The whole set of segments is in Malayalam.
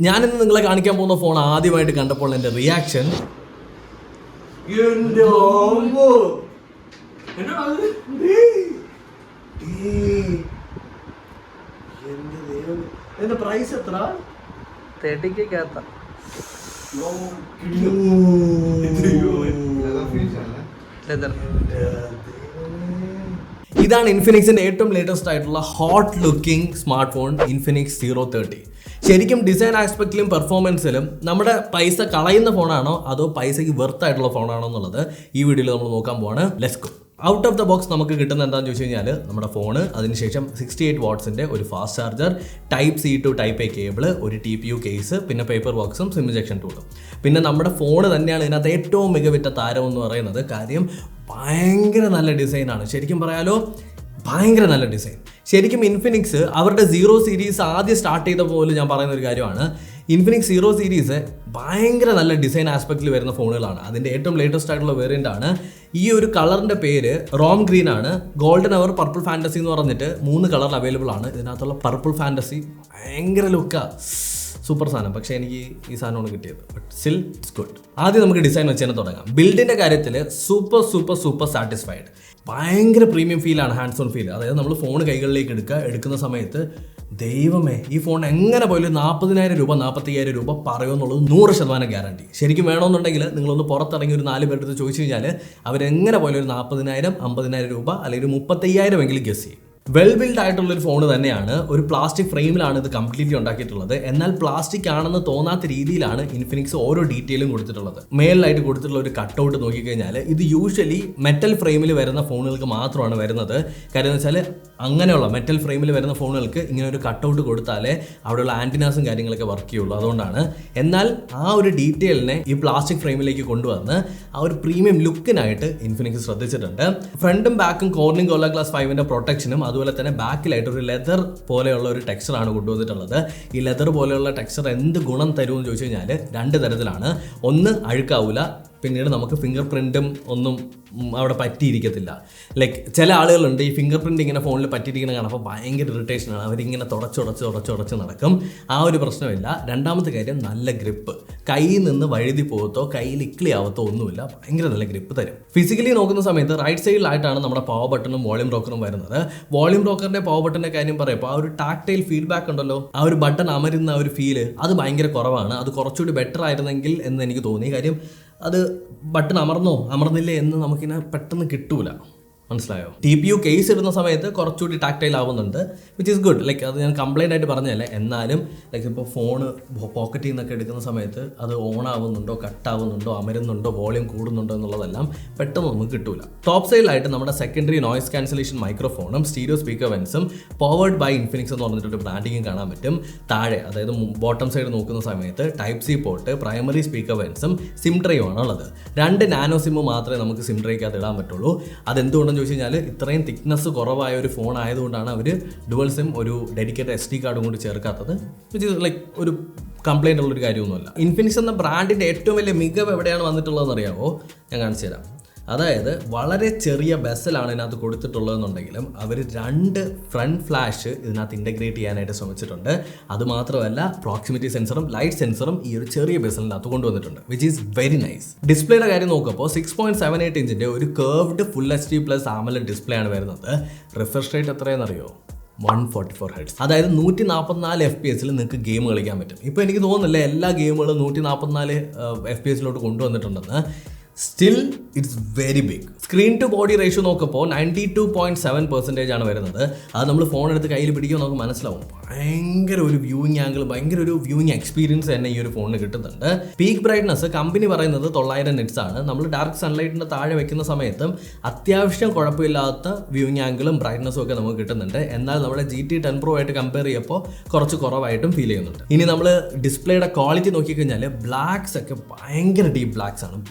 ഞാനിന്ന് നിങ്ങളെ കാണിക്കാൻ പോകുന്ന ഫോൺ ആദ്യമായിട്ട് കണ്ടപ്പോൾ എൻ്റെ റിയാക്ഷൻ പ്രൈസ് എത്ര 30K ഇതാണ് ഇൻഫിനിക്സിന്റെ ഏറ്റവും ലേറ്റസ്റ്റ് ആയിട്ടുള്ള hot looking smart phone Infinix 030. ശരിക്കും ഡിസൈൻ ആസ്പെക്റ്റിലും പെർഫോമൻസിലും നമ്മുടെ പൈസ കളയുന്ന ഫോണാണോ അതോ പൈസയ്ക്ക് വെർത്ത് ആയിട്ടുള്ള ഫോണാണോ എന്നുള്ളത് ഈ വീഡിയോയിൽ നമ്മൾ നോക്കാൻ പോവാണ്. Let's go. Out of the box നമുക്ക് കിട്ടുന്ന എന്താണെന്ന് ചോദിച്ചു കഴിഞ്ഞാൽ നമ്മുടെ ഫോണ്, അതിനുശേഷം 68 വാട്ട്സിൻ്റെ ഒരു fast charger, type C to type A cable, ഒരു TPU കേസ്, പിന്നെ പേപ്പർ ബോക്സും സിം ഇഞ്ചക്ഷൻ ടൂളും. പിന്നെ നമ്മുടെ ഫോണ് തന്നെയാണ് ഇതിനകത്ത് ഏറ്റവും മികവിറ്റ താരം എന്ന് പറയുന്നത്. കാര്യം ഭയങ്കര നല്ല ഡിസൈനാണ്. ശരിക്കും പറയാലോ, ഭയങ്കര നല്ല ഡിസൈൻ. ശരിക്കും ഇൻഫിനിക്സ് അവരുടെ 0 സീരീസ് ആദ്യം സ്റ്റാർട്ട് ചെയ്ത പോലും ഞാൻ പറയുന്ന ഒരു കാര്യമാണ്, ഇൻഫിനിക്സ് 0 സീരീസ് ഭയങ്കര നല്ല ഡിസൈൻ ആസ്പെക്റ്റിൽ വരുന്ന ഫോണുകളാണ്. അതിൻ്റെ ഏറ്റവും ലേറ്റസ്റ്റ് ആയിട്ടുള്ള വേരിയൻ്റ് ആണ്. ഈ ഒരു കളറിൻ്റെ പേര് റോം ഗ്രീൻ ആണ്. ഗോൾഡൻ അവർ, പർപ്പിൾ ഫാൻറ്റസി എന്ന് പറഞ്ഞിട്ട് 3 കളർ അവൈലബിൾ ആണ്. ഇതിനകത്തുള്ള പർപ്പിൾ ഫാൻറ്റസി ഭയങ്കര ലുക്കാണ്, സൂപ്പർ സാധനം. പക്ഷേ എനിക്ക് ഈ സാധനമാണ് കിട്ടിയത്, ബട്ട് സ്റ്റിൽ ഇറ്റ്സ് ഗുഡ്. ആദ്യം നമുക്ക് ഡിസൈൻ വെച്ച് തന്നെ തുടങ്ങാം. ബിൽഡിൻ്റെ കാര്യത്തിൽ സൂപ്പർ സാറ്റിസ്ഫൈഡ്. ഭയങ്കര പ്രീമിയം ഫീലാണ്, ഹാൻഡ്സ് ഓൺ ഫീൽ. അതായത് നമ്മൾ ഫോൺ കൈകളിലേക്ക് എടുക്കുന്ന സമയത്ത് ദൈവമേ, ഈ ഫോൺ എങ്ങനെ പോലും 40,000 രൂപ 45,000 രൂപ പറയുമെന്നുള്ളത് 100% ഗ്യാരണ്ടി. ശരിക്കും വേണമെന്നുണ്ടെങ്കിൽ നിങ്ങളൊന്ന് പുറത്തിറങ്ങി ഒരു 4 പേരുടെ അടുത്ത് ചോദിച്ചു കഴിഞ്ഞാൽ അവരെങ്ങനെ പോലും ഒരു 40,000 50,000 രൂപ അല്ലെങ്കിൽ ഒരു 35,000 എങ്കിലും ഗസ് ചെയ്യും. വെൽ ബിൽഡ് ആയിട്ടുള്ളൊരു ഫോൺ തന്നെയാണ്. ഒരു പ്ലാസ്റ്റിക് ഫ്രെയിമിലാണ് ഇത് കംപ്ലീറ്റ്ലി ഉണ്ടാക്കിയിട്ടുള്ളത്. എന്നാൽ പ്ലാസ്റ്റിക് ആണെന്ന് തോന്നാത്ത രീതിയിലാണ് ഇൻഫിനിക്സ് ഓരോ ഡീറ്റെയിലും കൊടുത്തിട്ടുള്ളത്. മേളിലായിട്ട് കൊടുത്തിട്ടുള്ള ഒരു കട്ടൗട്ട് നോക്കിക്കഴിഞ്ഞാൽ ഇത് യൂഷ്വലി മെറ്റൽ ഫ്രെയിമിൽ വരുന്ന ഫോണുകൾക്ക് മാത്രമാണ് വരുന്നത്. കാര്യം എന്ന് വെച്ചാൽ അങ്ങനെയുള്ള മെറ്റൽ ഫ്രെയിമിൽ വരുന്ന ഫോണുകൾക്ക് ഇങ്ങനെ ഒരു കട്ടൗട്ട് കൊടുത്താലേ അവിടെയുള്ള ആൻറ്റിനാസും കാര്യങ്ങളൊക്കെ വർക്ക് ചെയ്യുള്ളൂ. അതുകൊണ്ടാണ്. എന്നാൽ ആ ഒരു ഡീറ്റെയിലിനെ ഈ പ്ലാസ്റ്റിക് ഫ്രെയിമിലേക്ക് കൊണ്ടുവന്ന് ആ ഒരു പ്രീമിയം ലുക്കിനായിട്ട് ഇൻഫിനിക്സ് ശ്രദ്ധിച്ചിട്ടുണ്ട്. ഫ്രണ്ടും ബാക്കും കോർണിംഗ് ഗോറില്ല ഗ്ലാസ് 5ന്റെ പ്രൊട്ടക്ഷനും അതുപോലെ തന്നെ ബാക്കിലായിട്ട് ഒരു ലെതർ പോലെയുള്ള ഒരു ടെക്സ്ചറാണ് കൊണ്ടുവന്നിട്ടുള്ളത്. ഈ ലെതർ പോലെയുള്ള ടെക്സ്ചർ എന്ത് ഗുണം തരുമെന്ന് ചോദിച്ചു കഴിഞ്ഞാൽ 2 തരത്തിലാണ്. ഒന്ന്, അഴുക്കാവൂല. പിന്നീട് നമുക്ക് ഫിംഗർ പ്രിൻറ്റും ഒന്നും അവിടെ പറ്റിയിരിക്കത്തില്ല. ലൈക്ക് ചില ആളുകളുണ്ട് ഈ ഫിംഗർ പ്രിൻറ്റ് ഇങ്ങനെ ഫോണിൽ പറ്റിയിരിക്കുന്ന കാണുമ്പോൾ ഭയങ്കര ഇറിറ്റേഷനാണ്. അവരിങ്ങനെ തുടച്ച് നടക്കും. ആ ഒരു പ്രശ്നമില്ല. രണ്ടാമത്തെ കാര്യം, നല്ല ഗ്രിപ്പ്. കയ്യിൽ നിന്ന് വഴുതി പോകത്തോ കയ്യിൽ ഇക്ലി ആവത്തോ ഒന്നുമില്ല. ഭയങ്കര നല്ല ഗ്രിപ്പ് തരും. ഫിസിക്കലി നോക്കുന്ന സമയത്ത് റൈറ്റ് സൈഡിലായിട്ടാണ് നമ്മുടെ പവർ ബട്ടണും വോളിയം റോക്കറും വരുന്നത്. വോളിയം റോക്കറിൻ്റെ പവർ ബട്ടൻ്റെ കാര്യം പറയുമ്പോൾ ആ ഒരു ടാക്ടൈൽ ഫീഡ്ബാക്ക് ഉണ്ടല്ലോ, ആ ഒരു ബട്ടൺ അമരുന്ന ആ ഒരു ഫീല് അത് ഭയങ്കര കുറവാണ്. അത് കുറച്ചുകൂടി ബെറ്റർ ആയിരുന്നെങ്കിൽ എന്ന് എനിക്ക് തോന്നി. കാര്യം അത് ബട്ടൺ അമർന്നില്ലേ എന്ന് നമുക്കിങ്ങനെ പെട്ടെന്ന് കിട്ടൂല. മനസ്സിലായോ? TPU കേസ് ഇടുന്ന സമയത്ത് കുറച്ചുകൂടി ടാക്ടൈൽ ആവുന്നുണ്ട്, വിച്ച് ഈസ് ഗുഡ്. ലൈക്ക് അത് ഞാൻ കംപ്ലൈൻ്റ് ആയിട്ട് പറഞ്ഞതല്ല. എന്നാലും ലൈക്ക് ഇപ്പോൾ ഫോണ് പോക്കറ്റിൽ നിന്നൊക്കെ എടുക്കുന്ന സമയത്ത് അത് ഓൺ ആവുന്നുണ്ടോ, കട്ടാവുന്നുണ്ടോ, അമരുന്നുണ്ടോ, വോളിയം കൂടുന്നുണ്ടോ എന്നുള്ളതെല്ലാം പെട്ടെന്ന് നമുക്ക് കിട്ടൂല. ടോപ്പ് സൈഡിലായിട്ട് നമ്മുടെ സെക്കൻഡറി നോയ്സ് ക്യാൻസലേഷൻ മൈക്രോഫോണും സ്റ്റീരിയോ സ്പീക്കർ വെൻസും പവേർഡ് ബൈ ഇൻഫിനിക്സ് എന്ന് പറഞ്ഞിട്ടൊരു ബ്രാൻഡിങ്ങും കാണാൻ പറ്റും. താഴെ അതായത് ബോട്ടം സൈഡ് നോക്കുന്ന സമയത്ത് type C port, primary speaker വെൻസും സിം ട്രേയും ആണ് ഉള്ളത്. 2 നാനോ സിമ്മ് മാത്രമേ നമുക്ക് സിം ട്രേക്കകത്ത് ഇടാൻ പറ്റുള്ളൂ. അതെന്തുകൊണ്ടെന്ന് ചോദിച്ചു കഴിഞ്ഞാൽ ഇത്രയും തിക്നെസ് കുറവായ ഒരു ഫോൺ ആയതുകൊണ്ടാണ് അവർ ഡുവൽ സിം ഒരു ഡെഡിക്കേറ്റഡ് SD കാർഡും കൊണ്ട് ചേർക്കാത്തത്. വിച്ച് ഈസ് ലൈക്ക് ഒരു കംപ്ലൈൻ്റ് ഉള്ളൊരു കാര്യമൊന്നുമല്ല. ഇൻഫിനിക്സ് എന്ന ബ്രാൻഡിൻ്റെ ഏറ്റവും വലിയ മികവ് എവിടെയാണ് വന്നിട്ടുള്ളതെന്ന് അറിയാമോ? ഞാൻ കാണിച്ചു തരാം. അതായത് വളരെ ചെറിയ ബെസലാണ് ഇതിനകത്ത് കൊടുത്തിട്ടുള്ളതെന്നുണ്ടെങ്കിലും അവർ 2 ഫ്രണ്ട് ഫ്ലാഷ് ഇതിനകത്ത് ഇൻ്റഗ്രേറ്റ് ചെയ്യാനായിട്ട് ശ്രമിച്ചിട്ടുണ്ട്. അതുമാത്രമല്ല, പ്രോക്സിമിറ്റി സെൻസറും ലൈറ്റ് സെൻസറും ഈ ഒരു ചെറിയ ബെസലിനകത്ത് കൊണ്ടുവന്നിട്ടുണ്ട്, വിച്ച് ഈസ് വെരി നൈസ്. ഡിസ്പ്ലേയുടെ കാര്യം നോക്കുമ്പോൾ 6.78 ഇഞ്ചിൻ്റെ ഒരു curved full HD+ AMOLED display ആണ് വരുന്നത്. റിഫ്രഷ് റേറ്റ് എത്രയെന്നറിയോ? 144 Hz. അതായത് 144 FPS നിങ്ങൾക്ക് ഗെയിം കളിക്കാൻ പറ്റും. ഇപ്പോൾ എനിക്ക് തോന്നുന്നില്ല എല്ലാ ഗെയിമുകളും 144 FPS കൊണ്ടുവന്നിട്ടുണ്ടെന്ന്. Still it's very big. Screen to body ratio നോക്കുമ്പോൾ 92.7% ആണ് വരുന്നത്. അത് നമ്മൾ ഫോൺ എടുത്ത് കയ്യിൽ പിടിക്കുമ്പോൾ നമുക്ക് മനസ്സിലാവും. ഭയങ്കര ഒരു വ്യൂയിങ് ആംഗിൾ, ഭയങ്കര ഒരു വ്യൂയിങ് എക്സ്പീരിയൻസ് തന്നെ ഈ ഒരു ഫോണിന് കിട്ടുന്നുണ്ട്. പീക്ക് ബ്രൈറ്റ്നസ് കമ്പനി പറയുന്നത് 900 nits ആണ്. നമ്മൾ ഡാർക്ക് സൺലൈറ്റിൻ്റെ താഴെ വെക്കുന്ന സമയത്തും അത്യാവശ്യം കുഴപ്പമില്ലാത്ത വ്യൂയിങ് ആംഗിളും ബ്രൈറ്റ്നസും ഒക്കെ നമുക്ക് കിട്ടുന്നുണ്ട്. എന്നാൽ നമ്മുടെ GT10 Pro ആയിട്ട് കമ്പയർ ചെയ്യുമ്പോൾ കുറച്ച് കുറവായിട്ടും ഫീൽ ചെയ്യുന്നുണ്ട്. ഇനി നമ്മൾ ഡിസ്പ്ലേയുടെ ക്വാളിറ്റി നോക്കിക്കഴിഞ്ഞാൽ ബ്ലാക്സ് ഒക്കെ ഭയങ്കര ഡീപ്പ്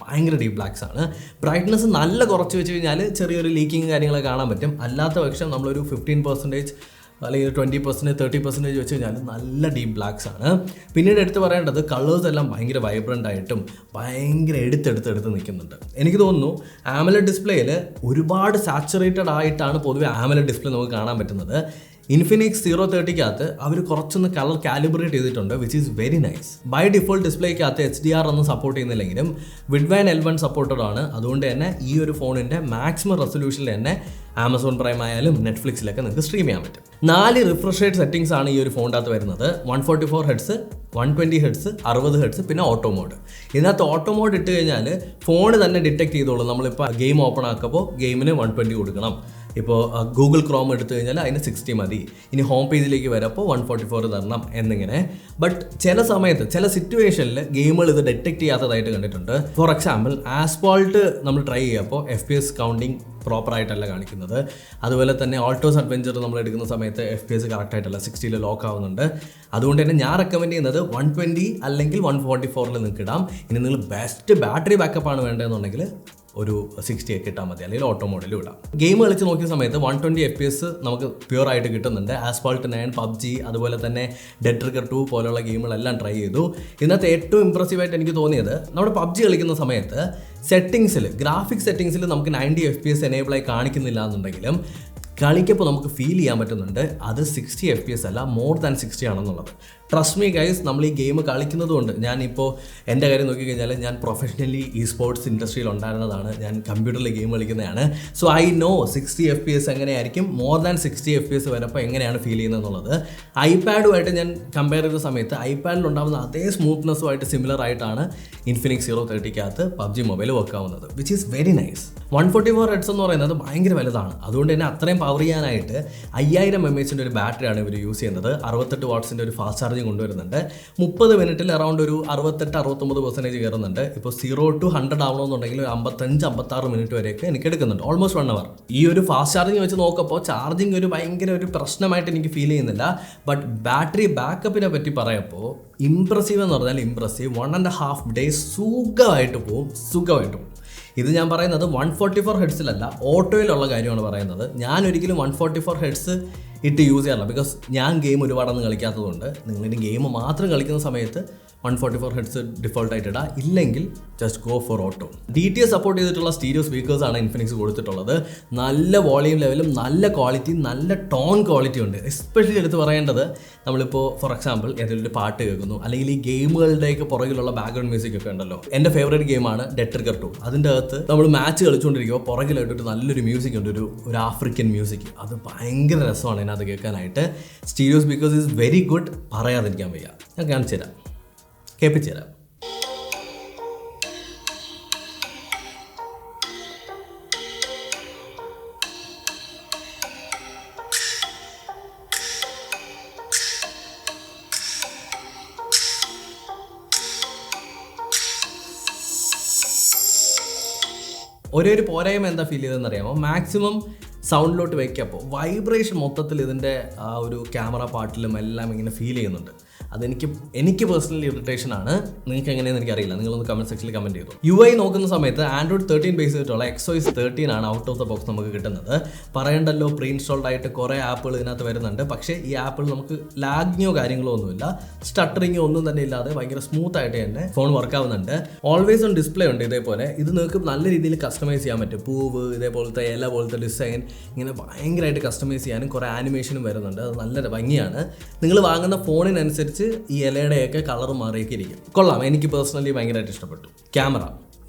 ബ്ലാക്സ് ആണ്. ബ്രൈറ്റ്നസ് നല്ല കുറച്ച് വെച്ച് കഴിഞ്ഞാൽ ചെറിയൊരു ലീക്കിങ് കാര്യങ്ങളൊക്കെ കാണാൻ പറ്റും. അല്ലാത്ത പക്ഷം നമ്മളൊരു 15% അല്ലെങ്കിൽ 20% 30% വെച്ച് കഴിഞ്ഞാൽ നല്ല ഡീപ്പ് ബ്ലാക്സ് ആണ്. പിന്നീട് എടുത്ത് പറയേണ്ടത് കളേഴ്സ് എല്ലാം ഭയങ്കര വൈബ്രൻ്റ് ആയിട്ടും ഭയങ്കര എടുത്ത് നിൽക്കുന്നുണ്ട്. എനിക്ക് തോന്നുന്നു AMOLED ഡിസ്പ്ലേയിൽ ഒരുപാട് സാച്ചുറേറ്റഡ് ആയിട്ടാണ് പൊതുവെ AMOLED ഡിസ്പ്ലേ നമുക്ക് കാണാൻ പറ്റുന്നത്. ഇൻഫിനിക്സ് 030 അവർ കുറച്ചൊന്ന് കളർ കാലിബ്രേറ്റ് ചെയ്തിട്ടുണ്ട്, which is very nice. By default ഡിസ്പ്ലേക്കകത്ത് HDR ഒന്നും സപ്പോർട്ട് ചെയ്യുന്നില്ലെങ്കിലും വിഡ്വൈൻ L1 സപ്പോർട്ടഡ് ആണ്. അതുകൊണ്ട് തന്നെ ഈ ഒരു ഫോണിൻ്റെ മാക്സിമം റെസൊല്യൂഷനിൽ തന്നെ ആമസോൺ പ്രൈം ആയാലും നെറ്റ്ഫ്ലിക്സിലൊക്കെ നിങ്ങൾക്ക് സ്ട്രീം ചെയ്യാൻ പറ്റും. 4 റിഫ്രഷ് റേറ്റ് സെറ്റിംഗ്സ് ആണ് ഈ ഒരു ഫോണിൻ്റെ അകത്ത് വരുന്നത്. 144 ഹെഡ്സ്, 120 ഹെഡ്സ്, 60 ഹെഡ്സ്, പിന്നെ ഓട്ടോ മോഡ്. ഇതിനകത്ത് ഓട്ടോ മോഡ് ഇട്ട് കഴിഞ്ഞാൽ ഫോൺ തന്നെ ഡിറ്റക്ട് ചെയ്തോളും. നമ്മളിപ്പോൾ ഗെയിം ഓപ്പൺ ആക്കുമ്പോൾ ഗെയിമിന് 120 കൊടുക്കണം. ഇപ്പോൾ ഗൂഗിൾ ക്രോം എടുത്തു കഴിഞ്ഞാൽ അതിന് 60 മതി. ഇനി ഹോം പേജിലേക്ക് വരപ്പോൾ 144 തരണം എന്നിങ്ങനെ. ബട്ട് ചില സമയത്ത് ചില സിറ്റുവേഷനിൽ ഗെയിമുകൾ ഇത് ഡിറ്റക്ട് ചെയ്യാത്തതായിട്ട് കണ്ടിട്ടുണ്ട്. ഫോർ എക്സാമ്പിൾ ആസ്ഫാൾട്ട് നമ്മൾ ട്രൈ ചെയ്യുമ്പോൾ FPS കൗണ്ടിങ് പ്രോപ്പറായിട്ടല്ല കാണിക്കുന്നത്. അതുപോലെ തന്നെ ഓൾട്ടോസ് അഡ്വഞ്ചർ നമ്മൾ എടുക്കുന്ന സമയത്ത് FPS കറക്റ്റായിട്ടല്ല 60ൽ ലോക്ക് ആവുന്നുണ്ട്. അതുകൊണ്ട് തന്നെ ഞാൻ റെക്കമെൻഡ് ചെയ്യുന്നത് 120 അല്ലെങ്കിൽ 144 നിങ്ങൾക്ക് ഇടാം. ഇനി നിങ്ങൾ ബെസ്റ്റ് ബാറ്ററി ബാക്കപ്പ് ആണ് വേണ്ടതെന്നുണ്ടെങ്കിൽ ഒരു 60 ഒക്കെ ഇട്ടാൽ മതി, അല്ലെങ്കിൽ ഓട്ടോ മോഡലും ഇടാം. ഗെയിം കളിച്ച് നോക്കിയ സമയത്ത് 120 FPS നമുക്ക് പ്യുവർ ആയിട്ട് കിട്ടുന്നുണ്ട്. ആസ്ഫാൾട്ട് 9, PUBG, അതുപോലെ തന്നെ ഡെഡ് ട്രിഗർ 2 പോലുള്ള ഗെയിമുകളെല്ലാം ട്രൈ ചെയ്തു. ഇതിനകത്ത് ഏറ്റവും ഇംപ്രസീവായിട്ട് എനിക്ക് തോന്നിയത് നമ്മുടെ PUBG കളിക്കുന്ന സമയത്ത് ഗ്രാഫിക്സ് സെറ്റിംഗ്സിൽ നമുക്ക് 90 FPS എനേബിൾ ആയി കാണിക്കുന്നില്ല എന്നുണ്ടെങ്കിലും കളിക്കപ്പോൾ നമുക്ക് ഫീൽ ചെയ്യാൻ പറ്റുന്നുണ്ട് അത് 60 FPS അല്ല, മോർ ദാൻ 60 ആണെന്നുള്ളത്. ട്രസ്റ്റ് മീ ഗൈസ്, നമ്മൾ ഈ ഗെയിം കളിക്കുന്നതുകൊണ്ട് ഞാനിപ്പോൾ എൻ്റെ കാര്യം നോക്കിക്കഴിഞ്ഞാൽ ഞാൻ പ്രൊഫഷണലി ഈ സ്പോർട്സ് ഇൻഡസ്ട്രിയിൽ ഉണ്ടായിരുന്നതാണ്. ഞാൻ കമ്പ്യൂട്ടറിൽ ഗെയിം കളിക്കുന്നതാണ്. സോ ഐ നോ 60 FPS എങ്ങനെയായിരിക്കും, മോർ ദാൻ 60 FPS വരപ്പോൾ എങ്ങനെയാണ് ഫീൽ ചെയ്യുന്നത് എന്നുള്ളത്. ഐപാഡുമായിട്ട് ഞാൻ കമ്പയർ ചെയ്ത സമയത്ത് ഐപാഡിൽ ഉണ്ടാകുന്ന അതേ സ്മൂത്ത്നെസ്സുമായിട്ട് സിമിലർ ആയിട്ടാണ് ഇൻഫിനിക്സ് 030 PUBG മൊബൈൽ വർക്ക് ആവുന്നത്, which is very nice. 144 hertz എന്ന് പറയുന്നത് ഭയങ്കര വലുതാണ്. അതുകൊണ്ട് തന്നെ അത്രയും പവർ ചെയ്യാനായിട്ട് 5000 mAh ഒരു ബാറ്ററിയാണ് ഇവർ യൂസ് ചെയ്യുന്നത്. 68 വാട്ട്സിൻ്റെ ഒരു ഫാസ്റ്റ് ചാർജിങ് കൊണ്ടുവരുന്നുണ്ട്. 30 മിനിറ്റിൽ അറൗണ്ട് ഒരു 68-69% കയറുന്നുണ്ട്. ഇപ്പോൾ 0 to 100 ആവണമെന്നുണ്ടെങ്കിൽ 55-56 മിനിറ്റ് വരെയൊക്കെ എനിക്ക് എടുക്കുന്നുണ്ട്, ഓൾമോസ്റ്റ് 1 hour. ഈ ഒരു ഫാസ്റ്റ് ചാർജിങ് വെച്ച് നോക്കുമ്പോൾ ചാർജിങ് ഒരു ഭയങ്കര ഒരു പ്രശ്നമായിട്ട് എനിക്ക് ഫീൽ ചെയ്യുന്നില്ല. ബട്ട് ബാറ്ററി ബാക്കപ്പിനെ പറ്റി പറയുമ്പോൾ ഇംപ്രസീവ് എന്ന് പറഞ്ഞാൽ ഇംപ്രസീവ്. 1.5 days സുഖമായിട്ട് പോകും. ഇത് ഞാൻ പറയുന്നത് 144 ഹെഡ്സിലല്ല, ഓട്ടോയിലുള്ള കാര്യമാണ് പറയുന്നത്. ഞാൻ ഒരിക്കലും 144 ഹെഡ്സ് ഇട്ട് യൂസ് ചെയ്യാറില്ല, ബിക്കോസ് ഞാൻ ഗെയിം ഒരുപാടൊന്നും കളിക്കാത്തതുകൊണ്ട്. നിങ്ങളിനി ഗെയിം മാത്രം കളിക്കുന്ന സമയത്ത് 144 ഹെഡ്സ് ഡിഫോൾട്ടായിട്ട് ഇടാം, ഇല്ലെങ്കിൽ just go for auto. DTS support ചെയ്തിട്ടുള്ള സ്റ്റീരിയോ സ്പീക്കേഴ്സാണ് ഇൻഫിനിക്സ് കൊടുത്തിട്ടുള്ളത്. നല്ല വോളിയം ലെവലും നല്ല ക്വാളിറ്റി, നല്ല ടോൺ ക്വാളിറ്റി ഉണ്ട്. എസ്പെഷ്യലി എടുത്ത് പറയേണ്ടത്, നമ്മളിപ്പോൾ ഫോർ എക്സാമ്പിൾ ഏതെങ്കിലും ഒരു പാട്ട് കേൾക്കുന്നു, അല്ലെങ്കിൽ ഈ ഗെയിമുകളുടെയൊക്കെ പുറകിലുള്ള ബാക്ക്ഗ്രൗണ്ട് മ്യൂസിക് ഒക്കെ ഉണ്ടല്ലോ. എൻ്റെ ഫേവറേറ്റ് ഗെയിമാണ് ഡെഡ് ട്രിഗർ 2. അതിൻ്റെ അകത്ത് നമ്മൾ മാച്ച് കളിച്ചുകൊണ്ടിരിക്കുമ്പോൾ പുറകിലായിട്ടൊരു നല്ലൊരു മ്യൂസിക് ഉണ്ട്, ഒരു ആഫ്രിക്കൻ മ്യൂസിക്. അത് ഭയങ്കര രസമാണ് അതിനകത്ത് കേൾക്കാനായിട്ട്. Stereo speakers is very good, പറയാതിരിക്കാൻ വയ്യ. ഞാൻ കാണിച്ചു തരാം, കേൾപ്പിച്ചു തരാം. ഒരു പോരായ്മ എന്താ ഫീൽ ചെയ്തതെന്ന് അറിയാമോ? മാക്സിമം സൗണ്ടിലോട്ട് വയ്ക്കപ്പോൾ വൈബ്രേഷൻ മൊത്തത്തിൽ ഇതിൻ്റെ ആ ഒരു ക്യാമറ പാർട്ടിലും എല്ലാം ഇങ്ങനെ ഫീൽ ചെയ്യുന്നുണ്ട്. എനിക്ക് പേഴ്സണലി ഇറിറ്റേഷൻ ആണ്. നിങ്ങൾക്ക് എങ്ങനെയെന്ന് എനിക്കറിയില്ല, നിങ്ങളൊന്ന് കമൻറ്റ് സെക്ഷനിൽ കമൻറ്റ് ചെയ്തു. UI നോക്കുന്ന സമയത്ത് Android 13 ബേസ് ചെയ്തിട്ടുള്ള XOS 13 ആണ് ഔട്ട് ഓഫ് ദ ബോക്സ് നമുക്ക് കിട്ടുന്നത്. പറയണ്ടല്ലോ, പ്രീ ഇൻസ്റ്റാൾഡ് ആയിട്ട് കുറേ ആപ്പുകൾ ഇതിനകത്ത് വരുന്നുണ്ട്. പക്ഷേ ഈ ആപ്പിൾ നമുക്ക് ലാഗിങ്ങോ കാര്യങ്ങളോ ഒന്നുമില്ല, സ്റ്റട്ടറിങ്ങോ ഒന്നും തന്നെ ഇല്ലാതെ ഭയങ്കര സ്മൂത്ത് ആയിട്ട് തന്നെ ഫോൺ വർക്ക് ആവുന്നുണ്ട്. ഓൾവേസ് ഓൺ ഡിസ്പ്ലേ ഉണ്ട്. ഇതേപോലെ ഇത് നിങ്ങൾക്ക് നല്ല രീതിയിൽ കസ്റ്റമൈസ് ചെയ്യാൻ പറ്റും. പൂവ്, ഇതേപോലത്തെ ഇല പോലത്തെ ഡിസൈൻ, ഇങ്ങനെ ഭയങ്കരമായിട്ട് കസ്റ്റമൈസ് ചെയ്യാനും കുറേ ആനിമേഷനും വരുന്നുണ്ട്. അത് നല്ല ഭംഗിയാണ്. നിങ്ങൾ വാങ്ങുന്ന ഫോണിനനുസരിച്ച് ഈ ഇലയുടെയൊക്കെ കളർ മാറിയൊക്കെ ഇരിക്കും. കൊള്ളാം, എനിക്ക് പേഴ്സണലി ഭയങ്കരമായിട്ട് ഇഷ്ടപ്പെട്ടു.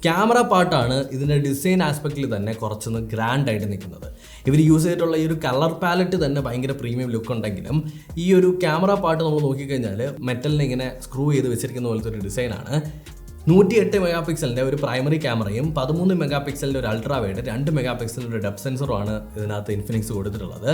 ക്യാമറ പാർട്ടാണ് ഇതിൻ്റെ ഡിസൈൻ ആസ്പെക്റ്റിൽ തന്നെ കുറച്ചൊന്ന് ഗ്രാൻഡ് ആയിട്ട് നിൽക്കുന്നത്. ഇവർ യൂസ് ചെയ്തിട്ടുള്ള ഈ ഒരു കളർ പാലറ്റ് തന്നെ ഭയങ്കര പ്രീമിയം ലുക്ക് ഉണ്ടെങ്കിലും ഈ ഒരു ക്യാമറ പാർട്ട് നമ്മൾ നോക്കിക്കഴിഞ്ഞാൽ മെറ്റലിനെ ഇങ്ങനെ സ്ക്രൂ ചെയ്ത് വെച്ചിരിക്കുന്ന പോലത്തെ ഒരു ഡിസൈനാണ്. 108 മെഗാ പിക്സലിൻ്റെ ഒരു പ്രൈമറി ക്യാമറയും 13 മെഗാ പിക്സലിൻ്റെ ഒരു അൾട്രാ വൈഡ്, 2 മെഗാ പിക്സലിൻ്റെ ഒരു ഡെപ്ത് സെൻസറുമാണ് ഇതിനകത്ത് ഇൻഫിനിക്സ് കൊടുത്തിട്ടുള്ളത്.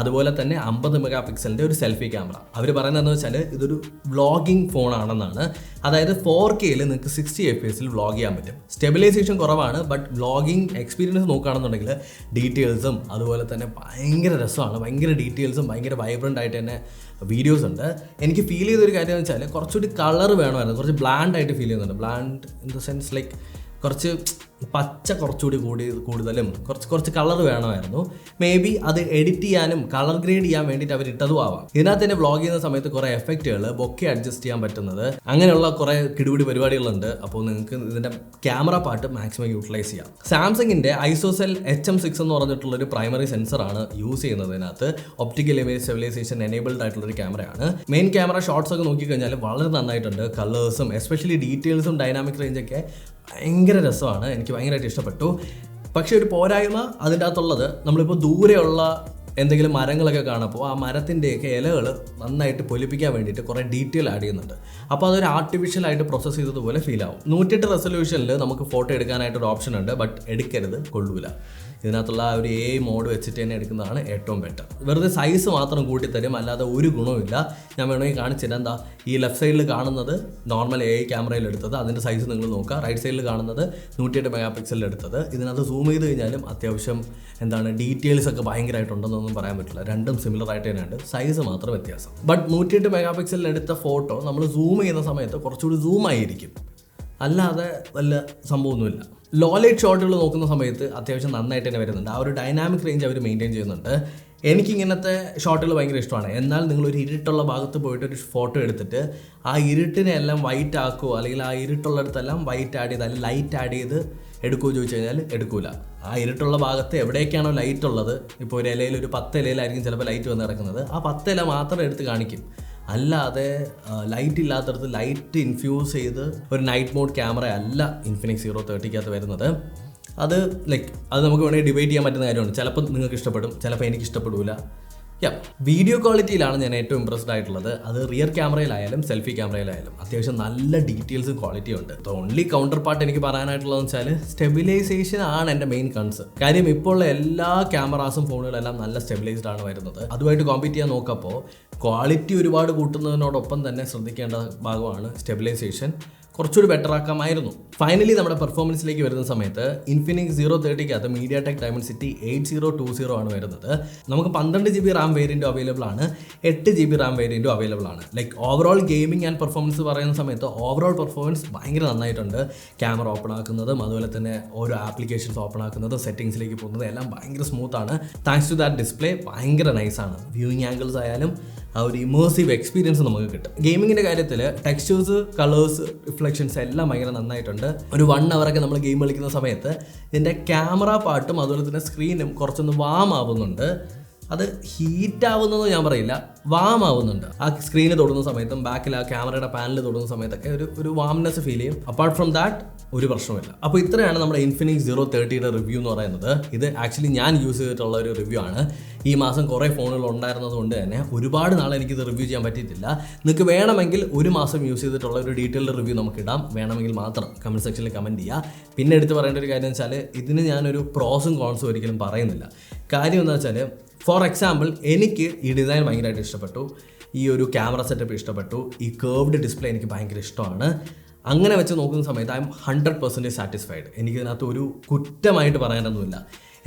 അതുപോലെ തന്നെ 50 മെഗാ പിക്സലിൻ്റെ ഒരു സെൽഫി ക്യാമറ. അവർ പറയുന്നതെന്ന് വെച്ചാൽ ഇതൊരു വ്ളോഗിങ് ഫോണാണെന്നാണ്. അതായത് 4Kയിൽ നിങ്ങൾക്ക് 60 FPS വ്ളോഗ് ചെയ്യാൻ പറ്റും. സ്റ്റെബിലൈസേഷൻ കുറവാണ്, ബട്ട് വ്ളോഗിങ് എക്സ്പീരിയൻസ് നോക്കുകയാണെന്നുണ്ടെങ്കിൽ ഡീറ്റെയിൽസും അതുപോലെ തന്നെ ഭയങ്കര രസമാണ്. ഭയങ്കര ഡീറ്റെയിൽസും ഭയങ്കര വൈബ്രൻ്റ് ആയിട്ട് തന്നെ വീഡിയോസ് ഉണ്ട്. എനിക്ക് ഫീൽ ചെയ്തൊരു കാര്യം എന്ന് വെച്ചാൽ കുറച്ചുകൂടി കളർ വേണമായിരുന്നു. കുറച്ച് ബ്ലാൻഡ് ആയിട്ട് ഫീൽ ചെയ്യുന്നുണ്ട്. Blend in the sense like കുറച്ച് പച്ച കുറച്ചുകൂടി കൂടുതലും കുറച്ച് കളർ വേണമായിരുന്നു. മേ ബി അത് എഡിറ്റ് ചെയ്യാനും കളർ ഗ്രേഡ് ചെയ്യാൻ വേണ്ടിയിട്ട് അവർ ഇട്ടതും ആവാം. ഇതിനകത്ത് തന്നെ വ്ളോഗ് ചെയ്യുന്ന സമയത്ത് കുറേ എഫക്റ്റുകൾ ബൊക്കെ അഡ്ജസ്റ്റ് ചെയ്യാൻ പറ്റുന്നത് അങ്ങനെയുള്ള കുറേ കിടുപിടി പരിപാടികളുണ്ട്. അപ്പോൾ നിങ്ങൾക്ക് ഇതിൻ്റെ ക്യാമറ പാർട്ട് മാക്സിമം യൂട്ടിലൈസ് ചെയ്യാം. സാംസങ്ങിൻ്റെ ഐസോസെൽ HM6 എന്ന് പറഞ്ഞിട്ടുള്ളൊരു പ്രൈമറി സെൻസറാണ് യൂസ് ചെയ്യുന്നത്. ഇതിനകത്ത് ഒപ്റ്റിക്കൽ ഇമേജ് സ്റ്റെബിലൈസേഷൻ എനേബിൾഡ് ആയിട്ടുള്ളൊരു ക്യാമറയാണ്. മെയിൻ ക്യാമറ ഷോട്ട്സ് ഒക്കെ നോക്കിക്കഴിഞ്ഞാൽ വളരെ നന്നായിട്ടുണ്ട്. കളേഴ്സും എസ്പെഷ്യലി ഡീറ്റെയിൽസും ഡൈനാമിക് റേഞ്ചൊക്കെ ഭയങ്കര രസമാണ്. എനിക്ക് ഭയങ്കരമായിട്ട് ഇഷ്ടപ്പെട്ടു. പക്ഷേ ഒരു പോരായ്മ അതിൻ്റെ അകത്തുള്ളത്, നമ്മളിപ്പോൾ ദൂരെയുള്ള എന്തെങ്കിലും മരങ്ങളൊക്കെ കാണുമ്പോൾ ആ മരത്തിൻ്റെയൊക്കെ ഇലകൾ നന്നായിട്ട് പൊലിപ്പിക്കാൻ വേണ്ടിയിട്ട് കുറേ ഡീറ്റെയിൽ ആഡ് ചെയ്യുന്നുണ്ട്. അപ്പോൾ അതൊരു ആർട്ടിഫിഷ്യലായിട്ട് പ്രോസസ്സ് ചെയ്തതുപോലെ ഫീൽ ആവും. 108 റെസൊല്യൂഷനിൽ നമുക്ക് ഫോട്ടോ എടുക്കാനായിട്ടൊരു ഓപ്ഷൻ ഉണ്ട്. ബട്ട് എടുക്കരുത്, കൊള്ളൂല. ഇതിനകത്തുള്ള ഒരു മോഡ് വെച്ചിട്ട് തന്നെ എടുക്കുന്നതാണ് ഏറ്റവും ബെറ്റർ. വെറുതെ സൈസ് മാത്രം കൂട്ടിത്തരും, അല്ലാതെ ഒരു ഗുണവുമില്ല. ഞാൻ വേണമെങ്കിൽ കാണിച്ചിട്ട് എന്താ ഈ ലെഫ്റ്റ് സൈഡിൽ കാണുന്നത് നോർമൽ ക്യാമറയിൽ എടുത്തത്, അതിൻ്റെ സൈസ് നിങ്ങൾ നോക്കുക. റൈറ്റ് സൈഡിൽ കാണുന്നത് 108 മെഗാ പിക്സലിൽ എടുത്തത്. ഇതിനകത്ത് സൂം ചെയ്ത് കഴിഞ്ഞാലും അത്യാവശ്യം ഡീറ്റെയിൽസ് ഒക്കെ ഭയങ്കരമായിട്ടുണ്ടെന്നൊന്നും പറയാൻ പറ്റില്ല. രണ്ടും സിമിലർ ആയിട്ട് തന്നെയുണ്ട്, സൈസ് മാത്രം വ്യത്യാസം. ബട്ട് 108 മെഗാ പിക്സലിൽ എടുത്ത ഫോട്ടോ നമ്മൾ സൂം ചെയ്യുന്ന സമയത്ത് കുറച്ചുകൂടി സൂം ആയിരിക്കും, അല്ലാതെ വല്ല സംഭവമൊന്നുമില്ല. ലോ ലൈറ്റ് ഷോട്ടുകൾ നോക്കുന്ന സമയത്ത് അത്യാവശ്യം നന്നായിട്ട് തന്നെ വരുന്നുണ്ട്. ആ ഒരു ഡൈനാമിക് റേഞ്ച് അവർ മെയിൻറ്റെയിൻ ചെയ്യുന്നുണ്ട്. എനിക്കിങ്ങനത്തെ ഷോട്ടുകൾ ഭയങ്കര ഇഷ്ടമാണ്. എന്നാൽ നിങ്ങളൊരു ഇരുട്ടുള്ള ഭാഗത്ത് പോയിട്ട് ഒരു ഫോട്ടോ എടുത്തിട്ട് ആ ഇരുട്ടിനെ എല്ലാം വൈറ്റ് ആക്കുമോ, അല്ലെങ്കിൽ ആ ഇരുട്ടുള്ളിടത്തെല്ലാം വൈറ്റ് ആഡ് ചെയ്ത് അല്ലെങ്കിൽ ലൈറ്റ് ആഡ് ചെയ്ത് എടുക്കുമോ ചോദിച്ചു കഴിഞ്ഞാൽ എടുക്കൂല. ആ ഇരുട്ടുള്ള ഭാഗത്ത് എവിടേക്കാണോ ലൈറ്റ് ഉള്ളത്, ഇപ്പോൾ ഒരു ഇലയിൽ ഒരു 10 ഇലയിലായിരിക്കും ചിലപ്പോൾ ലൈറ്റ് വന്ന് കിടക്കുന്നത്, ആ 10 ഇല മാത്രം എടുത്ത് കാണിക്കും. അല്ലാതെ ലൈറ്റ് ഇല്ലാത്തടത്ത് ലൈറ്റ് ഇൻഫ്യൂസ് ചെയ്ത് ഒരു നൈറ്റ് മോഡ് ക്യാമറ അല്ല ഇൻഫിനിക്സ് Zero 30 വരുന്നത്. അത് നമുക്ക് വേണമെങ്കിൽ ഡിബേറ്റ് ചെയ്യാൻ പറ്റുന്ന കാര്യമാണ്. ചിലപ്പോൾ നിങ്ങൾക്ക് ഇഷ്ടപ്പെടും, ചിലപ്പോൾ എനിക്ക് ഇഷ്ടപ്പെടില്ല. വീഡിയോ ക്വാളിറ്റിയിലാണ് ഞാൻ ഏറ്റവും ഇംപ്രസ്ഡ് ആയിട്ടുള്ളത്. അത് റിയർ ക്യാമറയിലായാലും സെൽഫി ക്യാമറയിലായാലും അത്യാവശ്യം നല്ല ഡീറ്റെയിൽസും ക്വാളിറ്റിയും ഉണ്ട്. ഓൺലി കൗണ്ടർ പാർട്ട് എനിക്ക് പറയാനായിട്ടുള്ളതെന്ന് വെച്ചാൽ സ്റ്റെബിലൈസേഷൻ ആണ് എൻ്റെ മെയിൻ കൺസേൺ. കാര്യം ഇപ്പോൾ ഉള്ള എല്ലാ ക്യാമറാസും ഫോണുകളെല്ലാം നല്ല സ്റ്റെബിലൈസ്ഡ് ആണ് വരുന്നത്. അതുമായിട്ട് കോമ്പീറ്റ് ചെയ്യാൻ നോക്കപ്പോൾ ക്വാളിറ്റി ഒരുപാട് കൂട്ടുന്നതിനോടൊപ്പം തന്നെ ശ്രദ്ധിക്കേണ്ട ഭാഗമാണ് സ്റ്റെബിലൈസേഷൻ. കുറച്ചുകൂടി ബെറ്റർ ആക്കാമായിരുന്നു. ഫൈനലി നമ്മുടെ പെർഫോമൻസിലേക്ക് വരുന്ന സമയത്ത് ഇൻഫിനിക്സ് Zero 30 മീഡിയാടെക് ഡയമൻസിറ്റി 8020 ആണ് വരുന്നത്. നമുക്ക് 12 GB റാം വേരിയൻറ്റും അവൈലബിൾ ആണ്, 8 GB റാം വേരിയൻറ്റും അവൈലബിൾ ആണ്. ഓവറോൾ ഗെയിമിംഗ് ആൻഡ് പെർഫോമൻസ് പറയുന്ന സമയത്ത് ഓവറോൾ പെർഫോമൻസ് ഭയങ്കര നന്നായിട്ടുണ്ട്. ക്യാമറ ഓപ്പൺ ആക്കുന്നതും അതുപോലെ തന്നെ ഓരോ ആപ്ലിക്കേഷൻസ് ഓപ്പൺ ആക്കുന്നതും സെറ്റിംഗ്സിലേക്ക് പോകുന്നതും എല്ലാം ഭയങ്കര സ്മൂത്താണ്. താങ്ക്സ് ടു ദാറ്റ് ഡിസ്പ്ലേ ഭയങ്കര നൈസാണ്. വ്യൂയിങ് ആംഗിൾസ് ആയാലും ആ ഒരു ഇമേഴ്സീവ് എക്സ്പീരിയൻസ് നമുക്ക് കിട്ടും. ഗെയിമിങ്ങിൻ്റെ കാര്യത്തിൽ ടെക്സ്ചേഴ്സ്, കളേഴ്സ്, റിഫ്ലക്ഷൻസ് എല്ലാം ഭയങ്കര നന്നായിട്ടുണ്ട്. ഒരു 1 hour നമ്മൾ ഗെയിം കളിക്കുന്ന സമയത്ത് ഇതിൻ്റെ ക്യാമറ പാർട്ടും അതുപോലെ തന്നെ സ്ക്രീനും കുറച്ചൊന്ന് വാം ആവുന്നുണ്ട്. അത് ഹീറ്റ് ആവുന്നതെന്ന് ഞാൻ പറയില്ല, വാം ആവുന്നുണ്ട്. ആ സ്ക്രീന് തൊടുന്ന സമയത്തും ബാക്കിൽ ആ ക്യാമറയുടെ പാനൽ തൊടുന്ന സമയത്തൊക്കെ ഒരു വാംനെസ് ഫീൽ ചെയ്യും. അപ്പാർട്ട് ഫ്രം ദാറ്റ് ഒരു പ്രശ്നമില്ല. അപ്പോൾ ഇത്രയാണ് നമ്മുടെ ഇൻഫിനിക്സ് Zero 30 റിവ്യൂ എന്ന് പറയുന്നത്. ഇത് ആക്ച്വലി ഞാൻ യൂസ് ചെയ്തിട്ടുള്ള ഒരു റിവ്യൂ ആണ്. ഈ മാസം കുറേ ഫോണുകൾ ഉണ്ടായിരുന്നത് കൊണ്ട് തന്നെ ഒരുപാട് നാളെ എനിക്കിത് റിവ്യൂ ചെയ്യാൻ പറ്റിയിട്ടില്ല. നിങ്ങൾക്ക് വേണമെങ്കിൽ ഒരു മാസം യൂസ് ചെയ്തിട്ടുള്ള ഒരു ഡീറ്റെയിൽഡ് റിവ്യൂ നമുക്ക് ഇടാം. വേണമെങ്കിൽ മാത്രം കമൻറ്റ് സെക്ഷനിൽ കമൻറ്റ് ചെയ്യുക. പിന്നെ എടുത്ത് പറയേണ്ട ഒരു കാര്യം വെച്ചാൽ ഇതിന് ഞാനൊരു പ്രോസും കോൺസും ഒരിക്കലും പറയുന്നില്ല. കാര്യം എന്താ വെച്ചാൽ, ഫോർ എക്സാമ്പിൾ എനിക്ക് ഈ ഡിസൈൻ ഭയങ്കരമായിട്ട് ഇഷ്ടപ്പെട്ടു, ഈ ഒരു ക്യാമറ സെറ്റപ്പ് ഇഷ്ടപ്പെട്ടു, ഈ കേർവ്ഡ് ഡിസ്പ്ലേ എനിക്ക് ഭയങ്കര ഇഷ്ടമാണ്. അങ്ങനെ വെച്ച് നോക്കുന്ന സമയത്ത് ഐ എം 100% സാറ്റിസ്ഫൈഡ്. എനിക്കിതിനകത്ത് ഒരു കുറ്റമായിട്ട് പറയാനൊന്നുമില്ല.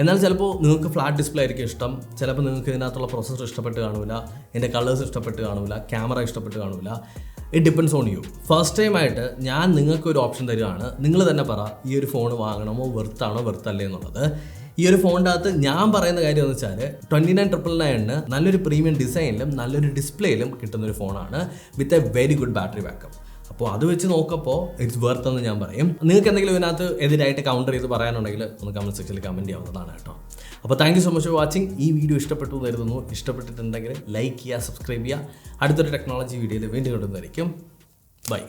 എന്നാൽ ചിലപ്പോൾ നിങ്ങൾക്ക് ഫ്ലാറ്റ് ഡിസ്പ്ലേ ആയിരിക്കും ഇഷ്ടം, ചിലപ്പോൾ നിങ്ങൾക്ക് ഇതിനകത്തുള്ള പ്രോസസ്സർ ഇഷ്ടപ്പെട്ട് കാണില്ല, എൻ്റെ കളേഴ്സ് ഇഷ്ടപ്പെട്ട് കാണില്ല, ക്യാമറ ഇഷ്ടപ്പെട്ട് കാണില്ല. It depends on you. First ടൈമായിട്ട് ഞാൻ നിങ്ങൾക്കൊരു ഓപ്ഷൻ തരികയാണ്. നിങ്ങൾ തന്നെ പറ, ഈ ഒരു ഫോൺ വാങ്ങണമോ, വെർത്താണോ വെർത്തല്ലേ എന്നുള്ളത്. ഈ ഒരു ഫോണിൻ്റെ അകത്ത് ഞാൻ പറയുന്ന കാര്യം എന്ന് വെച്ചാൽ 29,999 നല്ലൊരു പ്രീമിയം ഡിസൈനിലും നല്ലൊരു ഡിസ്പ്ലേയിലും കിട്ടുന്നൊരു ഫോണാണ് with a very good battery backup. അപ്പോൾ അത് വെച്ച് നോക്കപ്പോൾ ഇറ്റ്സ് വർത്ത് എന്ന് ഞാൻ പറയും. നിങ്ങൾക്ക് എന്തെങ്കിലും ഇതിനകത്ത് എതിരായിട്ട് കൗണ്ടർ ചെയ്ത് പറയാനുണ്ടെങ്കിൽ ഒന്ന് കമൻറ്റ് സെക്ഷനിൽ കമൻറ്റ് ചെയ്യാവുന്നതാണ് കേട്ടോ. അപ്പോൾ thank you so much for watching. ഈ വീഡിയോ ഇഷ്ടപ്പെട്ടു എന്ന് കരുതുന്നു. ഇഷ്ടപ്പെട്ടിട്ടുണ്ടെങ്കിൽ ലൈക്ക് ചെയ്യുക, സബ്സ്ക്രൈബ് ചെയ്യുക. അടുത്തൊരു ടെക്നോളജി വീഡിയോയിൽ വീണ്ടും കൊണ്ടുവന്നായിരിക്കും. ബൈ.